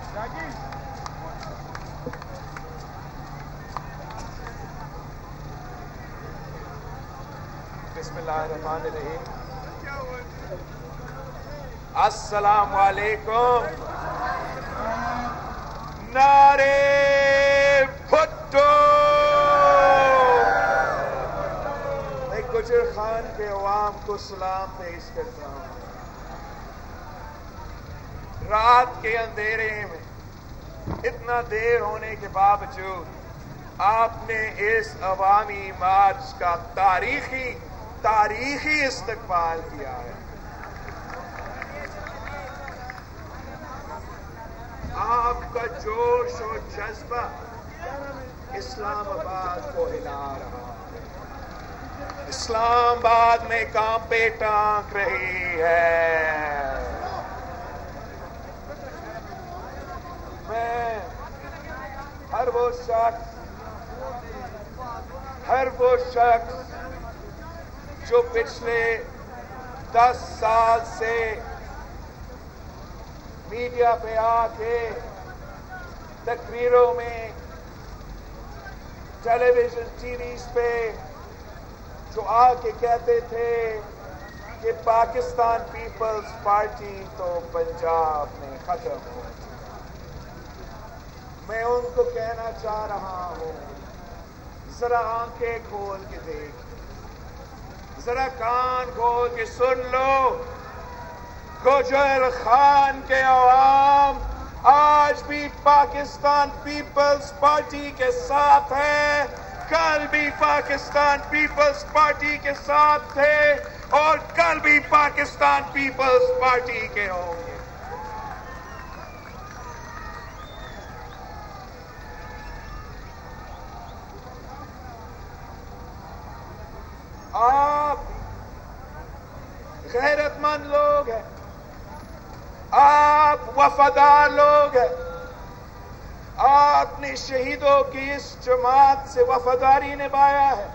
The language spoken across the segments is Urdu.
بسم اللہ الرحمن الرحیم. السلام علیکم. نعرے بھٹو. میں گجر خان کے عوام کو سلام پیش کرتا ہوں. رات کے اندھیرے میں اتنا دیر ہونے کے باوجود آپ نے اس عوامی مارچ کا تاریخی استقبال کیا ہے. آپ کا جوش و جذبہ اسلام آباد کو ہلا رہا ہے. اسلام آباد میں کانپے ٹانک رہی ہے. میں ہر وہ شخص جو پچھلے 10 سال سے میڈیا پہ آ کے تقریروں میں ٹیلی ویژن ٹی ویز پہ جو آ کے کہتے تھے کہ پاکستان پیپلز پارٹی تو پنجاب میں ختم ہو چکی. میں ان کو کہنا چاہ رہا ہوں، ذرا آنکھیں کھول کے دیکھ، ذرا کان کھول کے سن لو. گجر خان کے عوام آج بھی پاکستان پیپلز پارٹی کے ساتھ ہے، کل بھی پاکستان پیپلز پارٹی کے ساتھ تھے اور کل بھی پاکستان پیپلز پارٹی کے ہوں گے. آپ غیرت مند لوگ ہیں، آپ وفادار لوگ ہیں. آپ نے شہیدوں کی اس جماعت سے وفاداری نبھایا ہے.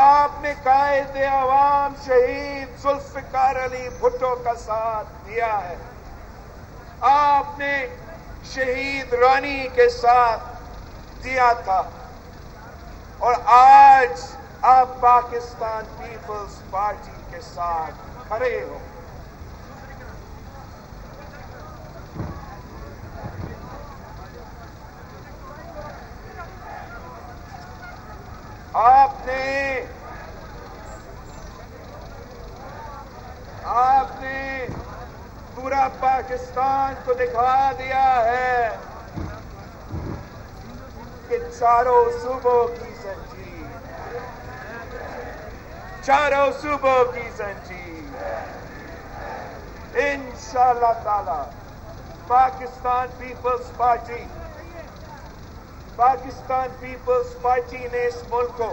آپ نے قائد عوام شہید ذوالفقار علی بھٹو کا ساتھ دیا ہے. آپ نے شہید رانی کے ساتھ دیا تھا اور آج آپ پاکستان پیپلز پارٹی کے ساتھ کھڑے ہو. آپ نے پورا پاکستان کو دکھا دیا ہے کہ چاروں صوبوں کی زنجیر انشاءاللہ تعالی پاکستان پیپلز پارٹی نے اس ملک کو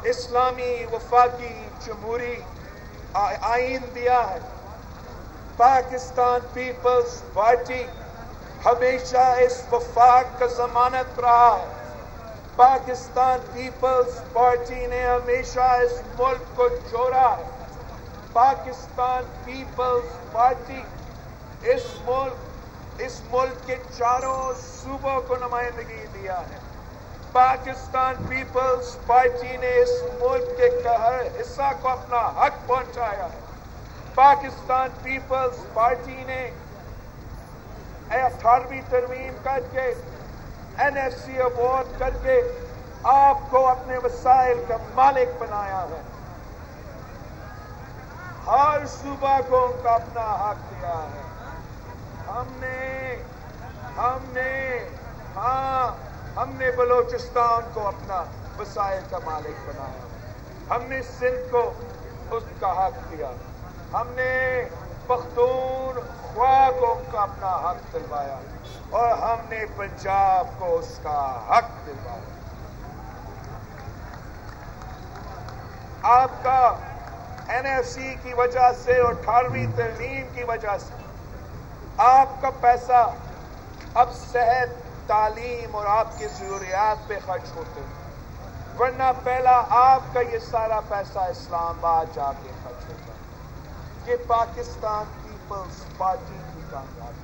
اسلامی وفاقی جمہوری آئین دیا ہے. پاکستان پیپلز پارٹی ہمیشہ اس وفاق کا ضمانت رہا ہے. پاکستان پیپلز پارٹی نے ہمیشہ اس ملک کو جوڑا ہے. پاکستان پیپلز پارٹی اس ملک کے چاروں صوبوں کو نمائندگی دیا ہے. پاکستان پیپلز پارٹی نے اس ملک کے ہر حصہ کو اپنا حق پہنچایا ہے. پاکستان پیپلز پارٹی نے 18ویں ترمیم کر کے NFC ایوارڈ کر کے آپ کو اپنے وسائل کا مالک بنایا ہے. ہر صوبہ کو ان کا اپنا حق دیا ہے. ہم نے بلوچستان کو اپنا وسائل کا مالک بنایا. ہم نے سندھ کو اس کا حق دیا. ہم نے پختونخوا کو ان کا اپنا حق دلوایا اور ہم نے پنجاب کو اس کا حق دلوایا. آپ کا NFC کی وجہ سے اور 18ویں ترمیم کی وجہ سے آپ کا پیسہ اب صحت، تعلیم اور آپ کی ضروریات پہ خرچ ہوتے ہیں، ورنہ پہلا آپ کا یہ سارا پیسہ اسلام آباد جا کے خرچ ہوتا ہے. یہ پاکستان پیپلز پارٹی کی کامیابی.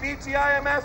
PTIMF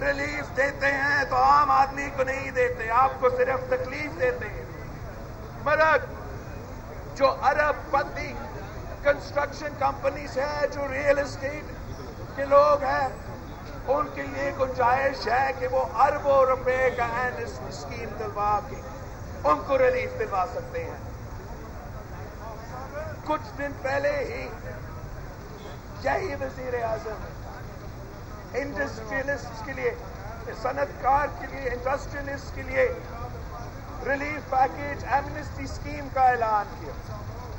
ریلیف دیتے ہیں تو عام آدمی کو نہیں دیتے، آپ کو صرف تکلیف دیتے ہیں۔ مگر جو ارب پتی کنسٹرکشن کمپنیز ہے، جو ریئل اسٹیٹ کے لوگ ہیں، ان کے لیے گنجائش ہے کہ وہ اربوں روپے کا اسکیم دلوا کے ان کو ریلیف دلوا سکتے ہیں۔ کچھ دن پہلے ہی یہی وزیر اعظم انڈسٹریلسٹ کے لیے، صنعت کار کے لیے، انڈسٹریلسٹ کے لیے ریلیف پیکیج ایمنسٹی اسکیم کا اعلان کیا۔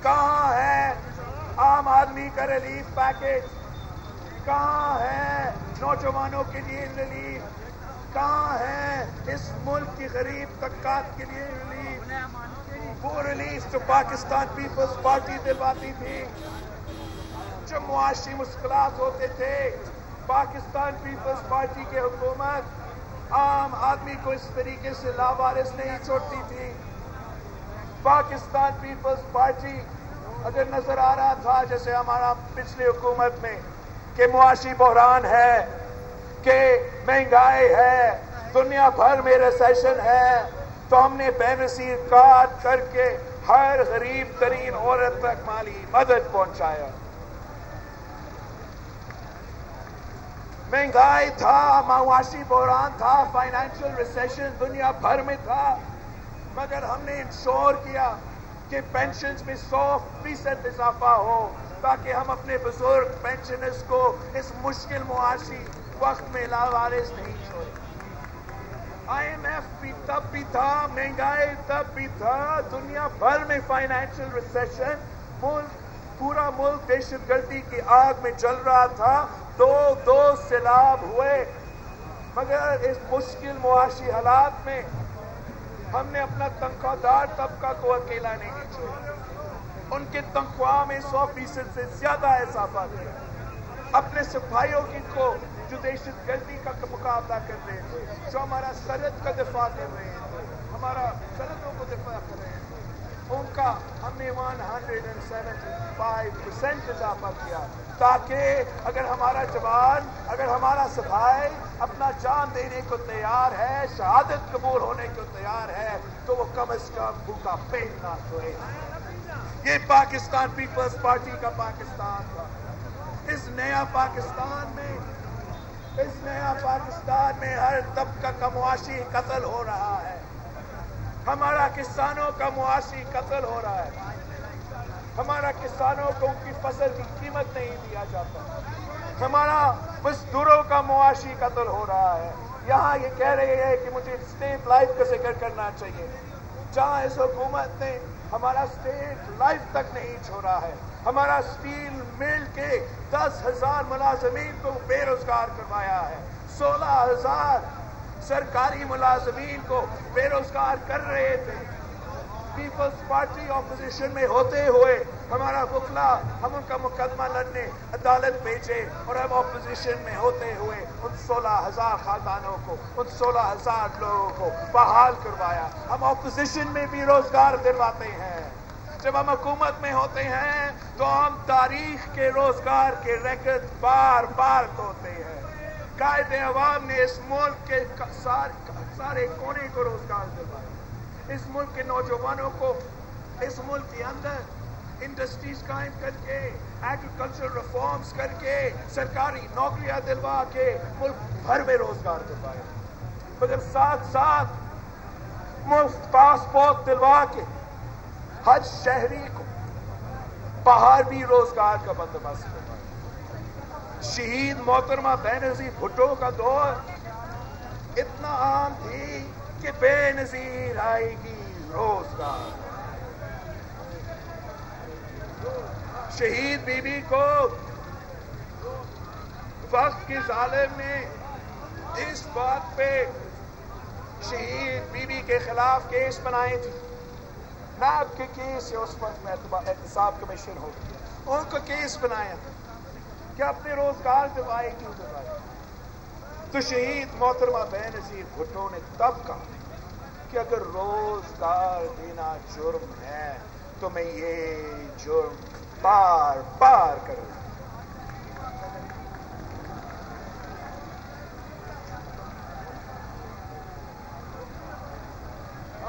کہاں ہے عام آدمی کا ریلیف پیکیج؟ کہاں ہے نوجوانوں کے لیے ریلیف؟ کہاں ہے اس ملک کی غریب طبقات کے لیے ریلیف؟ وہ ریلیف جو پاکستان پیپلز پارٹی دلواتی تھی، جو معاشی مشکلات ہوتے تھے، پاکستان پیپلز پارٹی کی حکومت عام آدمی کو اس طریقے سے لاوارث نہیں چھوڑتی تھی۔ پاکستان پیپلز پارٹی اگر نظر آ رہا تھا جیسے ہمارا پچھلی حکومت میں کہ معاشی بحران ہے، کہ مہنگائی ہے، دنیا بھر میں ریسیشن ہے، تو ہم نے بے نظیر کارڈ کر کے ہر غریب ترین عورت تک مالی مدد پہنچایا۔ مہنگائی تھا، معاشی بحران تھا، فائنینشل ریسیشن دنیا بھر میں تھا، مگر ہم نے انشور کیا کہ پینشنز میں 100% اضافہ ہو تاکہ ہم اپنے بزرگ پینشنرز کو اس مشکل معاشی وقت میں لاوارث نہیں چھوڑیں۔ IMF بھی تب بھی تھا، مہنگائی تب بھی تھا، دنیا بھر میں فائنینشل ریسیشن، پورا ملک دہشت گردی کی آگ میں جل رہا تھا، دو سیلاب ہوئے، مگر اس مشکل معاشی حالات میں ہم نے اپنا تنخواہ دار طبقہ کو اکیلا نہیں چھوڑا، ان کے تنخواہ میں 100% سے زیادہ اضافہ کیا، اپنے سپاہیوں کو جو دہشت گردی کا مقابلہ کر رہے تھے، جو ہمارا سرحد کا دفاع کر رہے تھے، ہمارا سرحدوں کو دفاع کر رہے تھے، ان کا ہم نے 175% اضافہ کیا، تاکہ اگر ہمارا جوان، اگر ہمارا سپاہی اپنا جان دینے کو تیار ہے، شہادت قبول ہونے کو تیار ہے، تو وہ کم از کم بھوکا پیٹ نہ سوئے۔ یہ پاکستان پیپلز پارٹی کا پاکستان تھا۔ اس نیا پاکستان میں ہر طبقہ کا معاشی قتل ہو رہا ہے، ہمارا کسانوں کا معاشی قتل ہو رہا ہے، ہمارا کسانوں کو ان کی فصل کی قیمت نہیں دیا جاتا، ہمارا مزدوروں کا معاشی قتل ہو رہا ہے۔ یہاں یہ کہہ رہے ہیں کہ مجھے اسٹیٹ لائف کا ذکر کرنا چاہیے، جہاں اس حکومت نے ہمارا اسٹیٹ لائف تک نہیں چھوڑا ہے، ہمارا اسٹیل مل کے 10,000 ملازمین کو بے روزگار کروایا ہے، 16,000 سرکاری ملازمین کو بے روزگار کر رہے تھے۔ پیپلز پارٹی اپوزیشن میں ہوتے ہوئے ہمارا وکلا، ہم ان کا مقدمہ لڑنے عدالت بھیجے، اور ہم اپوزیشن میں ہوتے ہوئے ان 16,000 خاندانوں کو، ان 16,000 لوگوں کو بحال کروایا۔ ہم اپوزیشن میں بھی روزگار دلواتے ہیں، جب ہم حکومت میں ہوتے ہیں تو ہم تاریخ کے روزگار کے ریکارڈ بار بار توڑتے ہیں۔ قائد عوام نے اس ملک کے سارے کونے کو روزگار دلوایا، اس ملک کے نوجوانوں کو اس ملک کے اندر انڈسٹریز قائم کر کے، ایگریکلچر ریفارمز کر کے، سرکاری نوکریاں دلوا کے ملک بھر میں روزگار دلوایا، مگر ساتھ ساتھ مفت پاسپورٹ دلوا کے ہر شہری کو باہر بھی روزگار کا بندوبست کروایا۔ شہید محترمہ بینظیر بھٹو کا دور اتنا عام تھی کہ بے نظیر آئے گی روزگار۔ شہید بی بی کو وقت کے ظالم نے اس بات پہ شہید بی بی کے خلاف کیس بنائے تھے، نیب کے کیس سے اس وقت میں احتساب کمیشن ہو گئی، ان کو کیس بنایا تھا کہ اپنے روزگار دلوائے کیوں دلوائے، تو شہید محترمہ بینظیر بھٹو نے تب کہا کہ اگر روزگار دینا جرم ہے تو میں یہ جرم بار بار کروں۔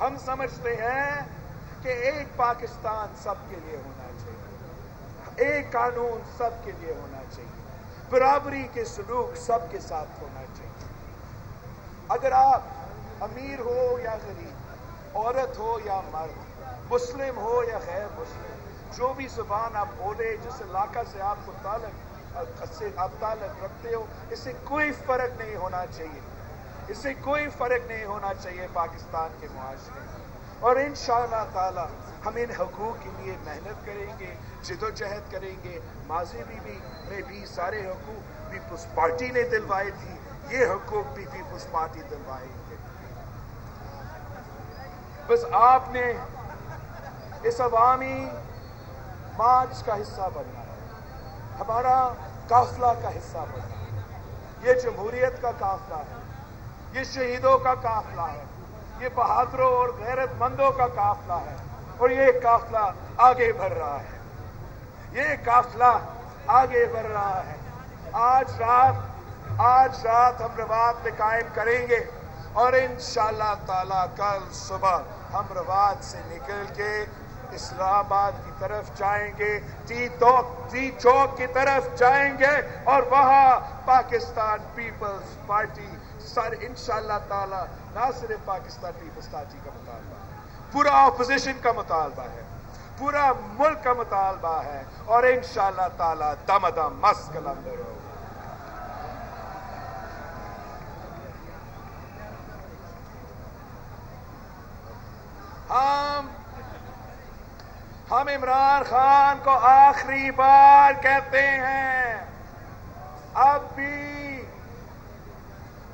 ہم سمجھتے ہیں کہ ایک پاکستان سب کے لیے ہونا چاہیے، ایک قانون سب کے لیے ہونا چاہیے، برابری کے سلوک سب کے ساتھ ہونا چاہیے۔ اگر آپ امیر ہو یا غریب، عورت ہو یا مرد، مسلم ہو یا غیر مسلم، جو بھی زبان آپ بولے، جس علاقہ سے آپ کو تعلق رکھتے ہو، اس سے کوئی فرق نہیں ہونا چاہیے، اس سے کوئی فرق نہیں ہونا چاہیے پاکستان کے معاشرے میں۔ اور انشاءاللہ تعالی ہم ان حقوق کے لیے محنت کریں گے، جدوجہد کریں گے۔ ماضی میں بھی سارے حقوق پیپلز پارٹی نے دلوائے تھی، یہ حقوق بھی پیپلز پارٹی دلوائیں گے۔ بس آپ نے اس عوامی مارچ کا حصہ بننا ہے، ہمارا قافلہ کا حصہ بننا ہے۔ یہ جمہوریت کا قافلہ ہے، یہ شہیدوں کا قافلہ ہے، یہ بہادروں اور غیرت مندوں کا قافلہ ہے، اور یہ قافلہ آگے بڑھ رہا ہے، یہ قافلہ آگے بڑھ رہا ہے۔ آج رات ہم روات میں قائم کریں گے، اور انشاءاللہ تعالی کل صبح ہم روات سے نکل کے اسلام آباد کی طرف جائیں گے، ٹی چوک کی طرف جائیں گے، اور وہاں پاکستان پیپلز پارٹی انشاءاللہ تعالی نہ صرف پاکستان پیپلز پارٹی کا مطالبہ ہے، پورا اپوزیشن کا مطالبہ ہے، پورا ملک کا مطالبہ ہے، اور انشاءاللہ تعالی دم دم مست قلندر ہوگا۔ ہم عمران خان کو آخری بار کہتے ہیں، اب بھی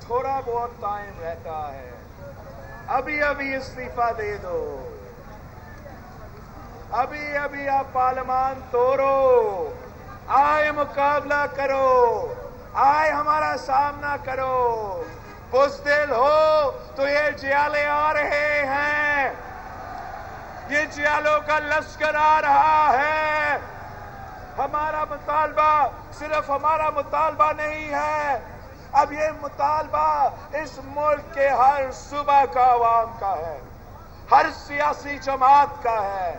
تھوڑا بہت ٹائم رہتا ہے، ابھی استعفیٰ دے دو، ابھی آپ پارلیمان توڑو، آئے مقابلہ کرو، آئے ہمارا سامنا کرو، بزدل ہو تو یہ جیالے آ رہے ہیں، یہ جیالوں کا لشکر آ رہا ہے۔ ہمارا مطالبہ صرف ہمارا مطالبہ نہیں ہے، اب یہ مطالبہ اس ملک کے ہر صوبہ کا عوام کا ہے، ہر سیاسی جماعت کا ہے۔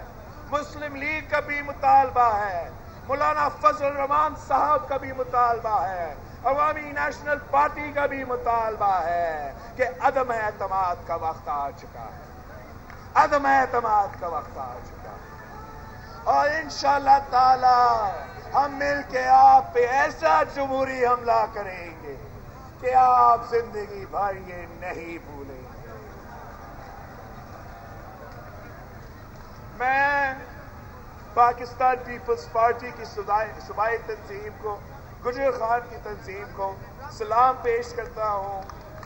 مسلم لیگ کا بھی مطالبہ ہے، مولانا فضل الرحمان صاحب کا بھی مطالبہ ہے، عوامی نیشنل پارٹی کا بھی مطالبہ ہے کہ عدم اعتماد کا وقت آ چکا ہے، عدم اعتماد کا وقت آ چکا ہے، اور انشاءاللہ تعالی ہم مل کے آپ پہ ایسا جمہوری حملہ کریں گے کہ آپ زندگی بھر یہ نہیں بھولیں گے۔ میں پاکستان پیپلز پارٹی کی صوبائی تنظیم کو، گجر خان کی تنظیم کو سلام پیش کرتا ہوں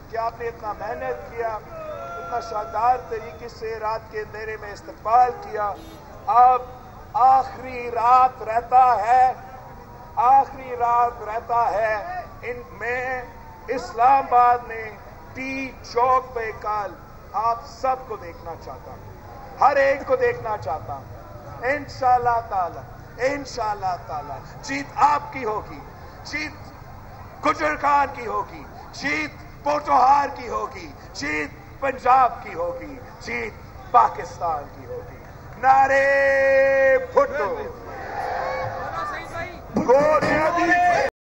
کہ آپ نے اتنا محنت کیا، اتنا شاندار طریقے سے رات کے اندھیرے میں استقبال کیا۔ اب آخری رات رہتا ہے ان میں اسلام آباد میں ٹی چوک پہ کل آپ سب کو دیکھنا چاہتا ہوں، ہر ایک کو دیکھنا چاہتا ہوں۔ انشاءاللہ تعالی جیت آپ کی ہوگی، جیت گجر خان کی ہوگی، جیت پوٹوہار کی ہوگی، جیت پنجاب کی ہوگی، جیت پاکستان کی ہوگی۔ نعرے بھٹو